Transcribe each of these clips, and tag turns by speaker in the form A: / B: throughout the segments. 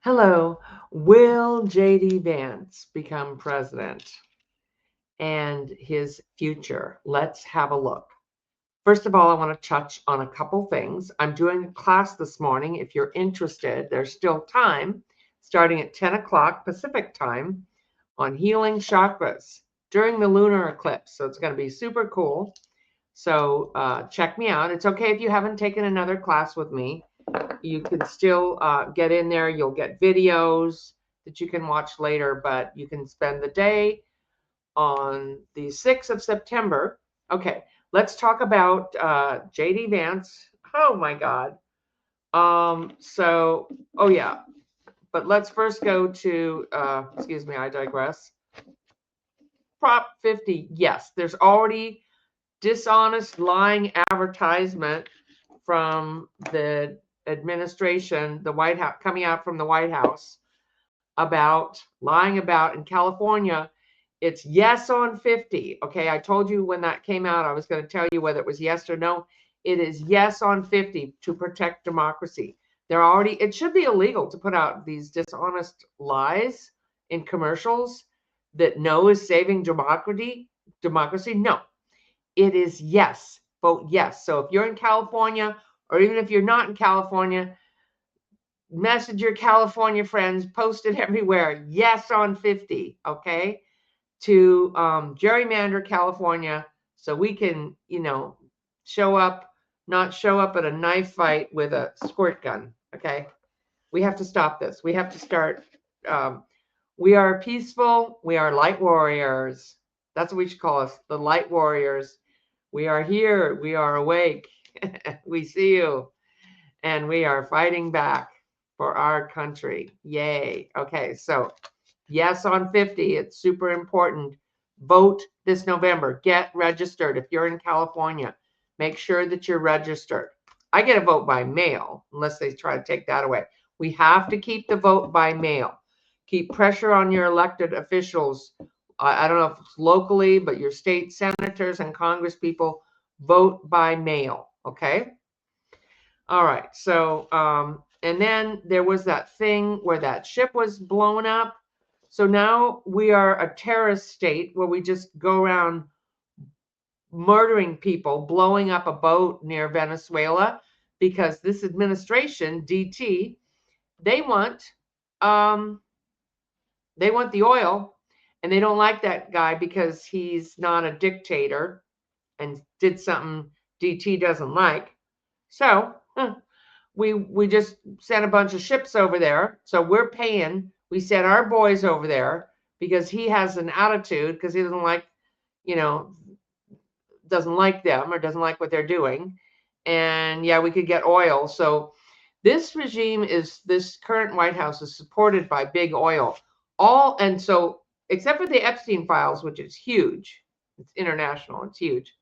A: Hello. Will JD Vance become president and his future? Let's have a look. First of all, I want to touch on a couple things. I'm doing a class this morning. If you're interested, there's still time, starting at 10 o'clock Pacific time, on healing chakras during the lunar eclipse. So it's going to be super cool. So check me out. It's okay if you haven't taken another class with me. You can still get in there. You'll get videos that you can watch later, but you can spend the day on the 6th of September. Okay, let's talk about JD Vance. Oh my God. Oh yeah, but let's first go to, excuse me, I digress. Prop 50, yes, there's already dishonest, lying advertisement from the administration, the White House, coming out from the White House about lying about in California. It's yes on 50. Okay, I told you when that came out, I was going to tell you whether it was yes or no. It is yes on 50 to protect democracy. It should be illegal to put out these dishonest lies in commercials that no is saving democracy. No, it is yes. Vote yes. So if you're in California, or even if you're not in California, message your California friends, post it everywhere. Yes on 50, okay? To gerrymander California so we can, not show up at a knife fight with a squirt gun, okay? We have to stop this. We have to start. We are peaceful. We are light warriors. That's what we should call us, the light warriors. We are here. We are awake. We see you. And we are fighting back for our country. Yay. Okay, so yes on 50. It's super important. Vote this November. Get registered. If you're in California, make sure that you're registered. I get a vote by mail, unless they try to take that away. We have to keep the vote by mail. Keep pressure on your elected officials. I don't know if it's locally, but your state senators and Congress people, vote by mail. Okay? All right. So, and then there was that thing where that ship was blown up. So now we are a terrorist state where we just go around murdering people, blowing up a boat near Venezuela, because this administration, DT, they want the oil, and they don't like that guy because he's not a dictator and did something DT doesn't like. So we just sent a bunch of ships over there. So we're paying. We sent our boys over there because he has an attitude, because he doesn't like, doesn't like them or doesn't like what they're doing. And yeah, we could get oil. So this current White House is supported by big oil. And so except for the Epstein files, which is huge, it's international, it's huge.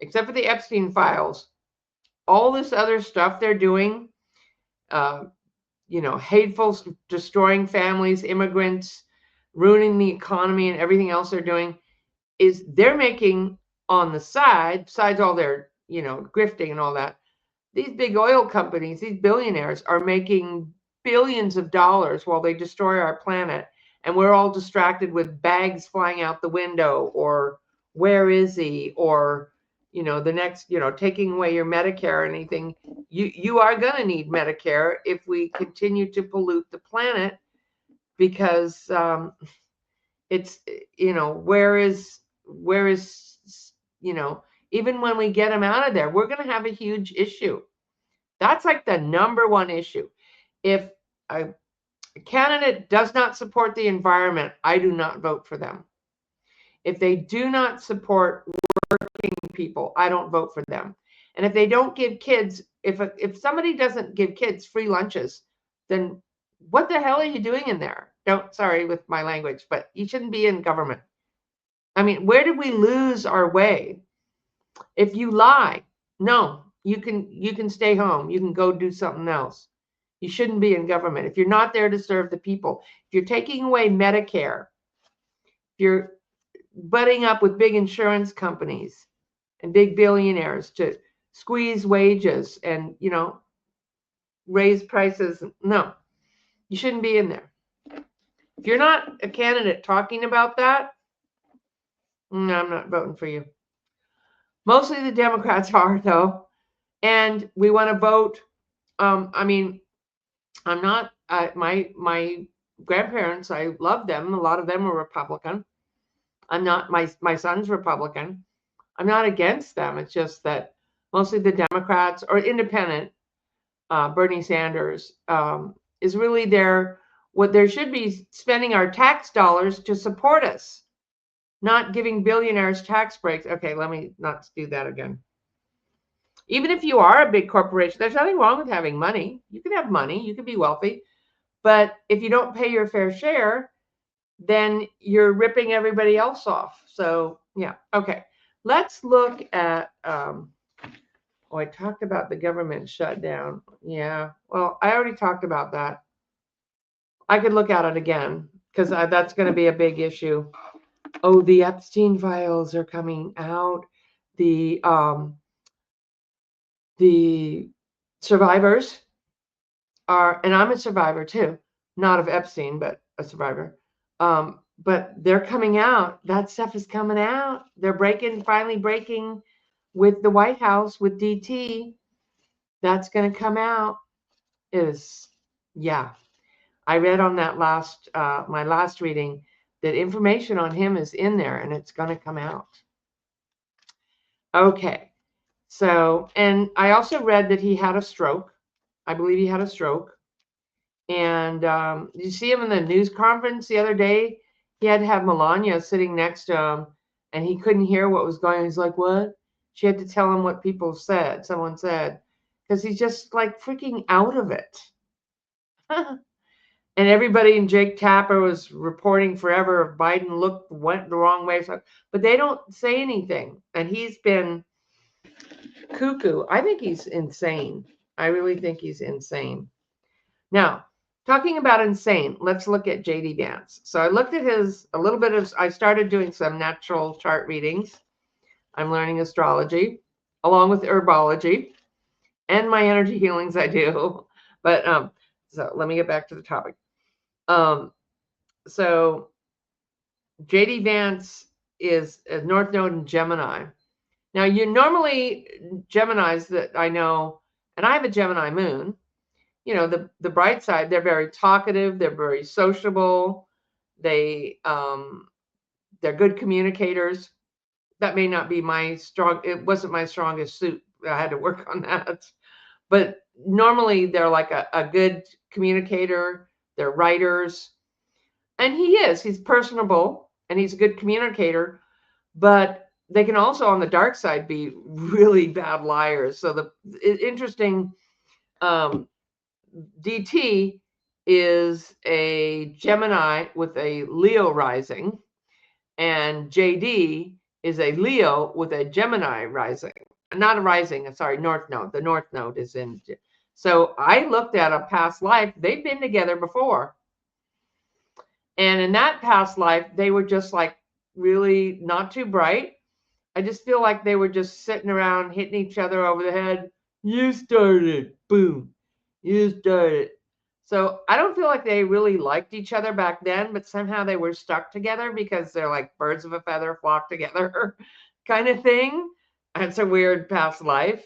A: Except for the Epstein files, all this other stuff they're doing, hateful, destroying families, immigrants, ruining the economy, and everything else they're doing, is they're making on the side, besides all their, grifting and all that, these big oil companies, these billionaires are making billions of dollars while they destroy our planet. And we're all distracted with bags flying out the window, or where is he? Or, the next, taking away your Medicare or anything. You are going to need Medicare if we continue to pollute the planet, because it's, where is, even when we get them out of there, we're going to have a huge issue. That's like the number one issue. If a candidate does not support the environment, I do not vote for them. If they do not support working people, I don't vote for them. And if they don't give kids, if somebody doesn't give kids free lunches, then what the hell are you doing in there? Sorry with my language, but you shouldn't be in government. I mean, where did we lose our way? If you lie, no, you can stay home. You can go do something else. You shouldn't be in government. If you're not there to serve the people, if you're taking away Medicare, if you're butting up with big insurance companies and big billionaires to squeeze wages and, raise prices, no, You shouldn't be in there. If you're not a candidate talking about that, no, I'm not voting for you. Mostly the Democrats are, though. And we want to vote. I mean, I'm not, my grandparents, I love them. A lot of them are Republican. I'm not, my son's Republican. I'm not against them. It's just that mostly the Democrats or independent, Bernie Sanders, is really what there should be spending our tax dollars to support us, not giving billionaires tax breaks. Okay, let me not do that again. Even if you are a big corporation, there's nothing wrong with having money. You can have money, you can be wealthy, but if you don't pay your fair share, then you're ripping everybody else off. So yeah, okay. Let's look at, I talked about the government shutdown. Yeah, well, I already talked about that. I could look at it again because that's going to be a big issue. Oh, the Epstein files are coming out. The survivors are, and I'm a survivor too, not of Epstein, but a survivor. But they're coming out. That stuff is coming out. They're finally breaking with the White House, with DT. That's going to come out. Yeah. I read on that my last reading that information on him is in there and it's going to come out. Okay. So, and I also read that he had a stroke. I believe he had a stroke. And you see him in the news conference the other day. He had to have Melania sitting next to him, and he couldn't hear what was going on. He's like, "What?" She had to tell him what someone said, because he's just like freaking out of it. And everybody in Jake Tapper was reporting forever Biden went the wrong way. But they don't say anything. And he's been cuckoo. I think he's insane. I really think he's insane. Now, talking about insane, let's look at JD Vance. So I looked at I started doing some natural chart readings. I'm learning astrology along with herbology and my energy healings I do. But so let me get back to the topic. So JD Vance is a North Node in Gemini. Now, you normally, Geminis that I know, and I have a Gemini moon, the bright side, they're very talkative, they're very sociable, they're good communicators. That may not be it wasn't my strongest suit. I had to work on that. But normally they're like a good communicator, they're writers. And he's personable and he's a good communicator, but they can also on the dark side be really bad liars. So the interesting, DT is a Gemini with a Leo rising, and JD is a Leo with a Gemini rising. Not a rising, sorry, North Node. The North Node is in. So I looked at a past life. They've been together before. And in that past life, they were just like really not too bright. I just feel like they were just sitting around hitting each other over the head. You started, boom. You started. So I don't feel like they really liked each other back then, but somehow they were stuck together because they're like birds of a feather flock together kind of thing. It's a weird past life.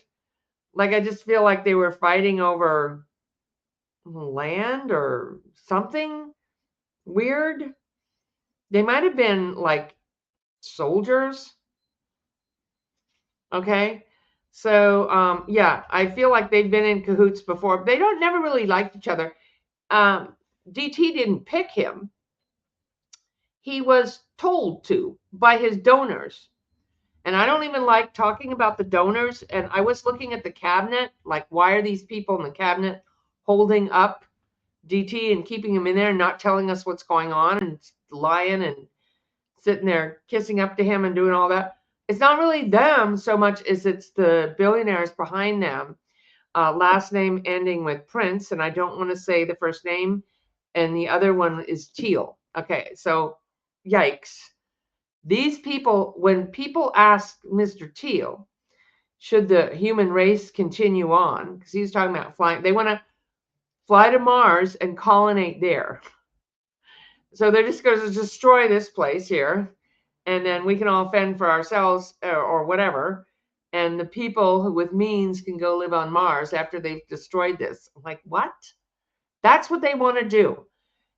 A: Like I just feel like they were fighting over land or something weird. They might have been like soldiers. Okay. So yeah, I feel like they've been in cahoots before. They never really liked each other. DT didn't pick him. He was told to by his donors. And I don't even like talking about the donors. And I was looking at the cabinet, like, why are these people in the cabinet holding up DT and keeping him in there and not telling us what's going on and lying and sitting there kissing up to him and doing all that? It's not really them so much as it's the billionaires behind them. Last name ending with Prince, and I don't want to say the first name, and the other one is Teal. Okay, so yikes. These people, when people ask Mr. Teal, should the human race continue on? Because he's talking about flying. They want to fly to Mars and colonate there. So they're just going to destroy this place here, and then we can all fend for ourselves or whatever. And the people who with means can go live on Mars after they've destroyed this. I'm like, what? That's what they want to do.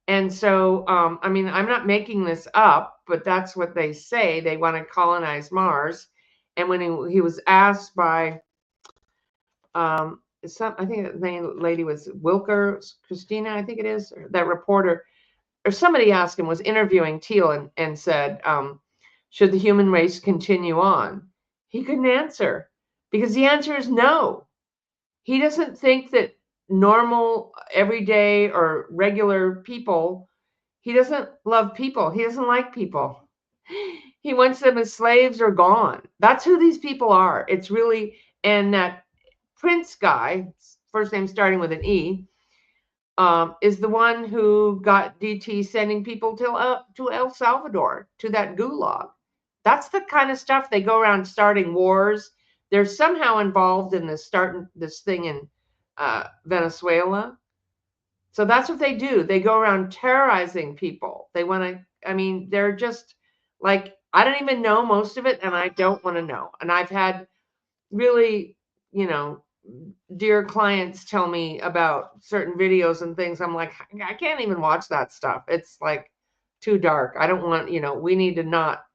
A: And so, I mean, I'm not making this up, but that's what they say. They want to colonize Mars. And when he was asked by, I think the name lady was Wilker, Christina, I think it is, that reporter, or somebody asked him, was interviewing Teal and said, should the human race continue on? He couldn't answer because the answer is no. He doesn't think that normal, everyday, or regular people, he doesn't love people. He doesn't like people. He wants them as slaves or gone. That's who these people are. It's really, and that Prince guy, first name starting with an E, is the one who got DT sending people to El Salvador, to that gulag. That's the kind of stuff they go around starting wars. They're somehow involved in this thing in Venezuela. So that's what they do. They go around terrorizing people. They want to, I mean, they're just like, I don't even know most of it, and I don't want to know. And I've had really, dear clients tell me about certain videos and things. I'm like, I can't even watch that stuff. It's like too dark. I don't want, we need to not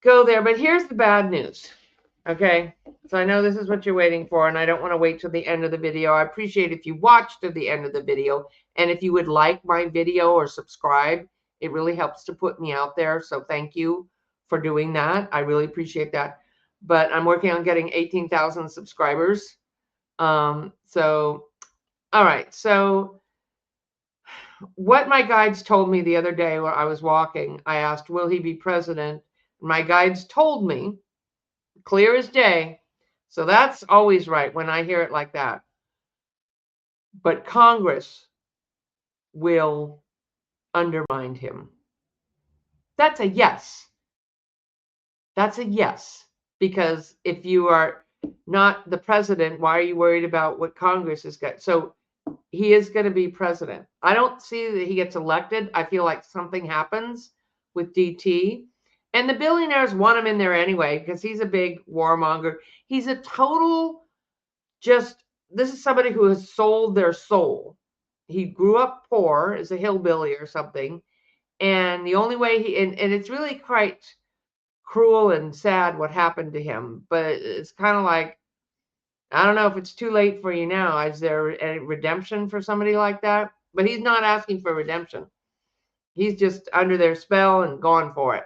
A: go there. But here's the bad news. Okay. So I know this is what you're waiting for, and I don't want to wait till the end of the video. I appreciate if you watch to the end of the video. And if you would like my video or subscribe, it really helps to put me out there. So thank you for doing that. I really appreciate that. But I'm working on getting 18,000 subscribers. So, all right. So what my guides told me the other day while I was walking, I asked, will he be president? My guides told me, clear as day. So that's always right when I hear it like that. But Congress will undermine him. That's a yes. That's a yes. Because if you are not the president, why are you worried about what Congress has got? So he is going to be president. I don't see that he gets elected. I feel like something happens with DT. And the billionaires want him in there anyway, because he's a big warmonger. He's a total this is somebody who has sold their soul. He grew up poor as a hillbilly or something. And the only way and it's really quite cruel and sad what happened to him. But it's kind of like, I don't know if it's too late for you now. Is there a redemption for somebody like that? But he's not asking for redemption. He's just under their spell and gone for it.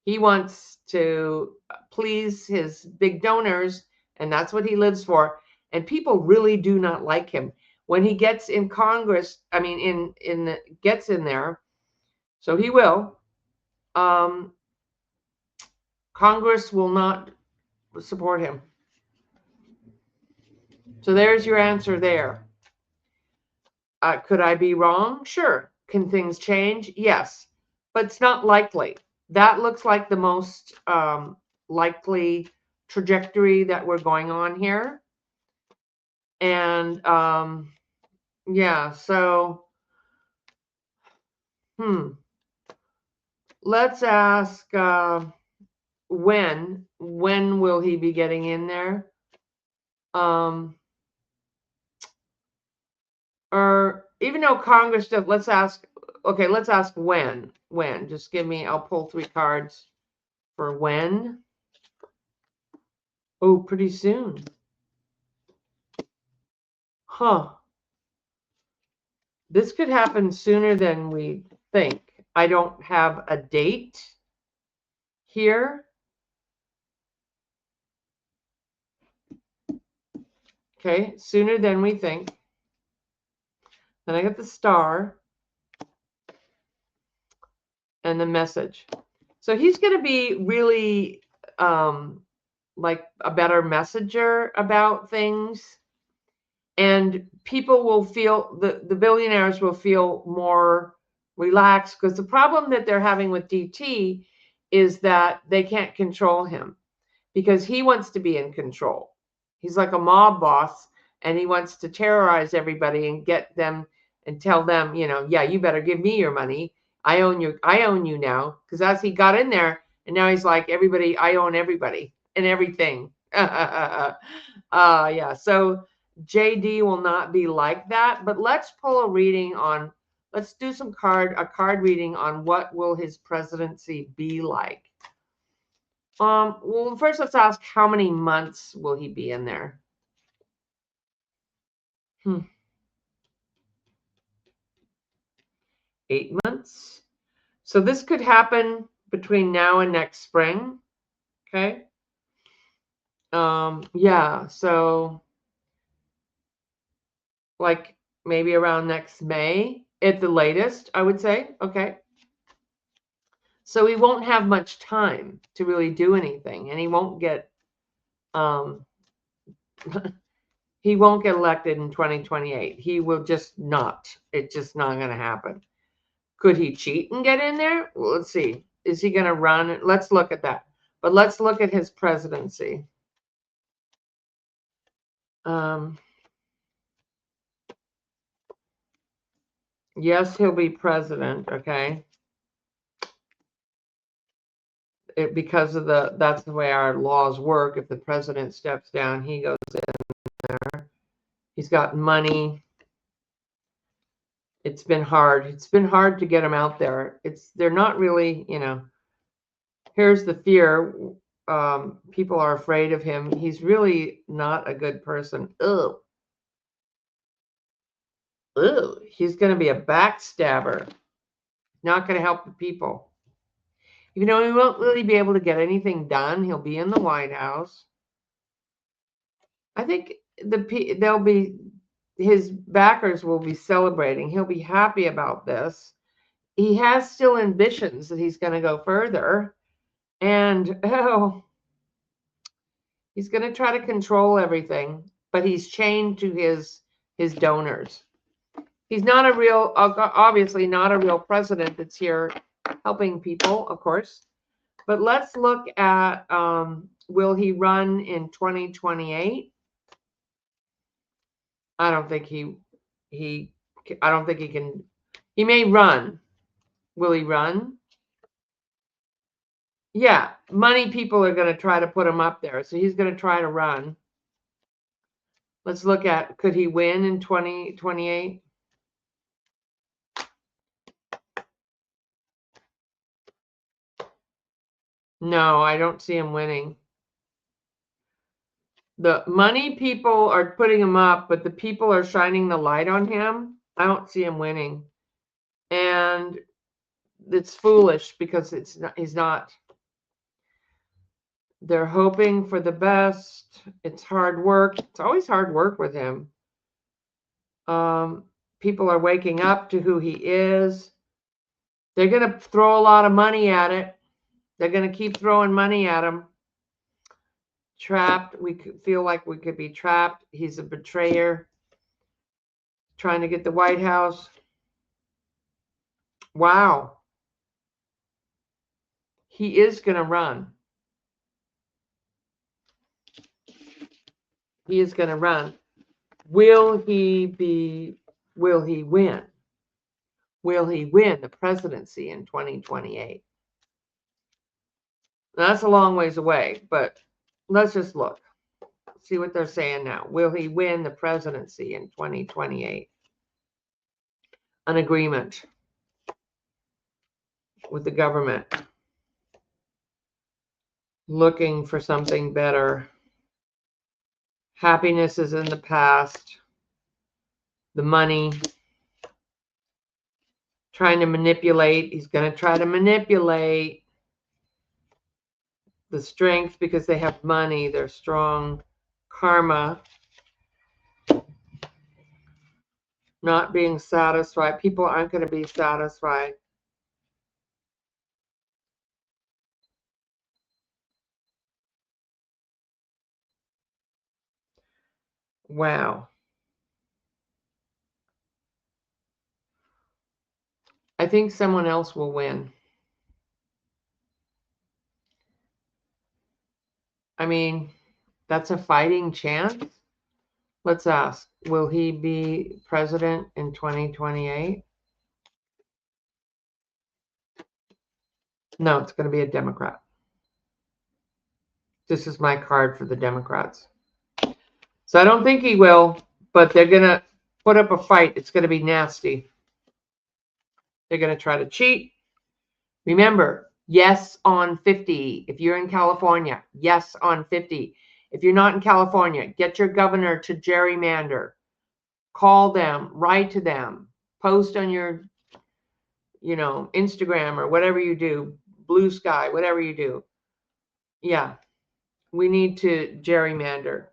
A: He wants to please his big donors, and that's what he lives for. And people really do not like him. When he gets in Congress, I mean, gets in there, so he will, Congress will not support him. So there's your answer there. Could I be wrong? Sure. Can things change? Yes. But it's not likely. That looks like the most likely trajectory that we're going on here. And yeah, so let's ask when will he be getting in there? Or even though Congress does, let's ask when. Just give me, I'll pull 3 cards for when. Oh, pretty soon. Huh. This could happen sooner than we think. I don't have a date here. Okay, sooner than we think. Then I got the star and the message. So he's going to be really like a better messenger about things. And people will feel, the billionaires will feel more relaxed, because the problem that they're having with DT is that they can't control him because he wants to be in control. He's like a mob boss, and he wants to terrorize everybody and get them and tell them, yeah, you better give me your money. I own you now, because as he got in there, and now he's like, everybody, I own everybody and everything. Yeah. So JD will not be like that, but let's pull a reading on. Let's do a card reading on what will his presidency be like. Well, first let's ask, how many months will he be in there? 8 months. So this could happen between now and next spring. Okay. Yeah. So like maybe around next May at the latest, I would say. Okay. So he won't have much time to really do anything, and he won't get he won't get elected in 2028. He will just not. It's just not going to happen. Could he cheat and get in there? Well, let's see. Is he going to run? Let's look at that. But let's look at his presidency. Yes, he'll be president. Okay. Because of that's the way our laws work. If the president steps down, he goes in there. He's got money. It's been hard. It's been hard to get him out there. They're not really, here's the fear. People are afraid of him. He's really not a good person. Ugh. Ugh. He's going to be a backstabber. Not going to help the people. He won't really be able to get anything done. He'll be in the White House. I think his backers will be celebrating. He'll be happy about this. He has still ambitions that he's going to go further. And he's going to try to control everything, but he's chained to his donors. He's not obviously not a real president that's here helping people, of course. But let's look at, will he run in 2028? I don't think he can. He may run. Will he run? Yeah, money people are going to try to put him up there. So he's going to try to run. Let's look at, could he win in 2028? No, I don't see him winning. The money people are putting him up, but the people are shining the light on him. I don't see him winning. And it's foolish because he's not. They're hoping for the best. It's hard work. It's always hard work with him. People are waking up to who he is. They're going to throw a lot of money at it. They're going to keep throwing money at him. Trapped. We could feel like we could be trapped. He's a betrayer. Trying to get the White House. Wow. He is going to run. He is going to run. Will he win? Will he win the presidency in 2028? That's a long ways away, but let's just look. See what they're saying now. Will he win the presidency in 2028? An agreement with the government. Looking for something better. Happiness is in the past. The money. Trying to manipulate. He's going to try to manipulate the strength because they have money. They're strong. Karma. Not being satisfied. People aren't going to be satisfied. Wow. I think someone else will win. I mean, that's a fighting chance. Let's ask, will he be president in 2028? No, it's going to be a Democrat. This is my card for the Democrats. So I don't think he will, but they're going to put up a fight. It's going to be nasty. They're going to try to cheat. Remember, yes on 50. If you're in California, yes on 50. If you're not in California, get your governor to gerrymander. Call them, write to them, post on your, Instagram or whatever you do, Blue Sky, whatever you do. Yeah, we need to gerrymander.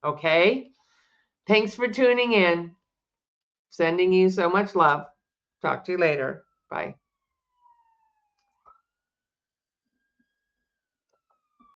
A: Okay? Thanks for tuning in. Sending you so much love. Talk to you later. Bye.